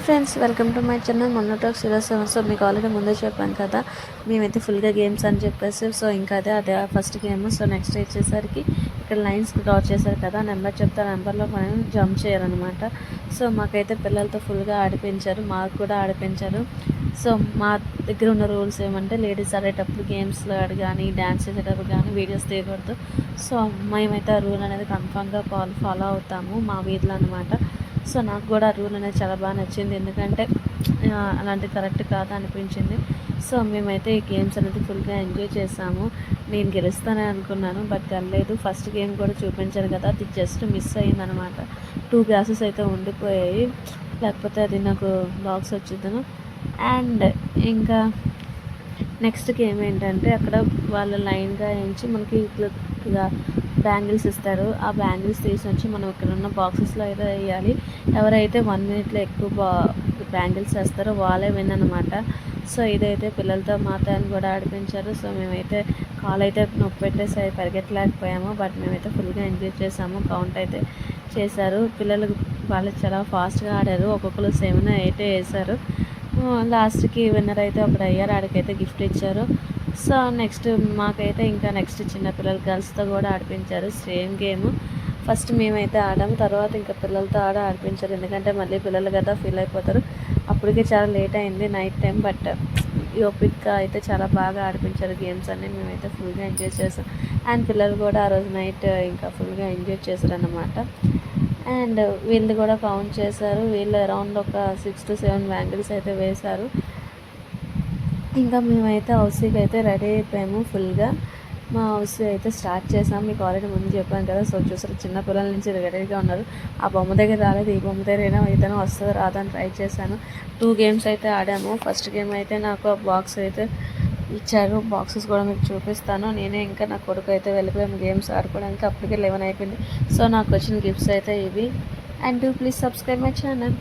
Hi friends, welcome to my channel మొన్నటాక్ శిరస్సు. So మీకు ఆల్రెడీ ముందే చెప్పాను కదా, మేమైతే ఫుల్గా గేమ్స్ అని చెప్పేసి. సో ఇంకా అదే ఫస్ట్ గేమ్. సో నెక్స్ట్ వచ్చేసరికి ఇక్కడ లైన్స్ డ్రా చేశారు కదా, నెంబర్ చెప్తే నెంబర్లో మనం జంప్ చేయాలన్నమాట. సో మాకైతే పిల్లలతో ఫుల్గా ఆడిపించారు, మాకు కూడా ఆడిపించారు. సో మా దగ్గర ఉన్న రూల్స్ ఏమంటే, లేడీస్ ఆడేటప్పుడు గేమ్స్లో కానీ డ్యాన్స్ చేసేటప్పుడు కానీ వీడియోస్ తీయకూడదు. సో మేమైతే ఆ రూల్ అనేది కన్ఫామ్గా ఫాలో అవుతాము మా వీధిలో అనమాట. సో నాకు కూడా ఆ రూల్ అనేది చాలా బాగా నచ్చింది, ఎందుకంటే అలాంటిది కరెక్ట్ కాదు అనిపించింది. సో మేమైతే ఈ గేమ్స్ అనేది ఫుల్గా ఎంజాయ్ చేసాము. నేను గెలుస్తానని అనుకున్నాను, బట్ గెలలేదు. ఫస్ట్ గేమ్ కూడా చూపించాను కదా, అది జస్ట్ మిస్ అయ్యిందనమాట. 2 గ్లాసెస్ అయితే ఉండిపోయాయి, లేకపోతే అది నాకు బాక్స్ వచ్చిందను. అండ్ ఇంకా నెక్స్ట్ గేమ్ ఏంటంటే, అక్కడ వాళ్ళు లైన్గా ఎంచి మనకి ఇట్లా బ్యాంగిల్స్ ఇస్తారు. ఆ బ్యాంగిల్స్ తీసుకొచ్చి మనం ఇక్కడ ఉన్న బాక్సెస్లో అయితే వేయాలి. ఎవరైతే 1 మినిట్లో ఎక్కువ బ్యాంగిల్స్ వేస్తారో వాళ్ళే విన్ అనమాట. సో ఇదైతే పిల్లలతో మా తాను కూడా ఆడిపించారు. సో మేమైతే కాల్ అయితే నొప్పి పెట్టేసి పరిగెట్టలేకపోయాము, బట్ మేమైతే ఫుల్గా ఎంజాయ్ చేసాము. కౌంట్ అయితే చేశారు పిల్లలు, వాళ్ళు చాలా ఫాస్ట్గా ఆడారు. ఒక్కొక్కరు 7, 8 వేశారు. లాస్ట్కి విన్నర్ అయితే ఒకడు అయ్యారు, ఆడికైతే గిఫ్ట్ ఇచ్చారు. సో నెక్స్ట్ మాకైతే ఇంకా నెక్స్ట్ చిన్నపిల్లలు గర్ల్స్తో కూడా ఆడిపించారు సేమ్ గేమ్. ఫస్ట్ మేమైతే ఆడాము, తర్వాత ఇంకా పిల్లలతో ఆడిపించారు, ఎందుకంటే మళ్ళీ పిల్లలు కదా ఫీల్ అయిపోతారు. అప్పటికే చాలా లేట్ అయింది, నైట్ టైం. బట్ ఓపిక్గా అయితే చాలా బాగా ఆడిపించారు గేమ్స్ అన్నీ. మేమైతే ఫుల్గా ఎంజాయ్ చేసాం. అండ్ పిల్లలు కూడా ఆ రోజు నైట్ ఇంకా ఫుల్గా ఎంజాయ్ చేశారు అన్నమాట. అండ్ వీళ్ళు కూడా కౌంట్ చేశారు. వీళ్ళు అరౌండ్ ఒక 6 to 7 బ్యాంగిల్స్ అయితే వేశారు. ఇంకా మేమైతే హౌసీకి అయితే రెడీ అయిపోయాము ఫుల్గా. మా హౌస్ అయితే స్టార్ట్ చేసాము, మీకు ఆల్రెడీ ముందు చెప్పాను కదా. సో చూసారు, చిన్నపిల్లల నుంచి రెడీగా ఉన్నారు. ఆ బొమ్మ దగ్గర రాలేదు, ఈ బొమ్మ దగ్గర ఏదైనా వస్తుందో రాదని ట్రై చేశాను. 2 గేమ్స్ అయితే ఆడాము. ఫస్ట్ గేమ్ అయితే నాకు బాక్స్ అయితే ఇచ్చారు, బాక్సెస్ కూడా మీకు చూపిస్తాను. నేనే ఇంకా నా కొడుకు అయితే వెళ్ళిపోయాము గేమ్స్ ఆడుకోవడానికి. అప్పటికే 11 అయిపోయింది. సో నాకు వచ్చిన గిఫ్ట్స్ అయితే ఇవి. And please subscribe my channel.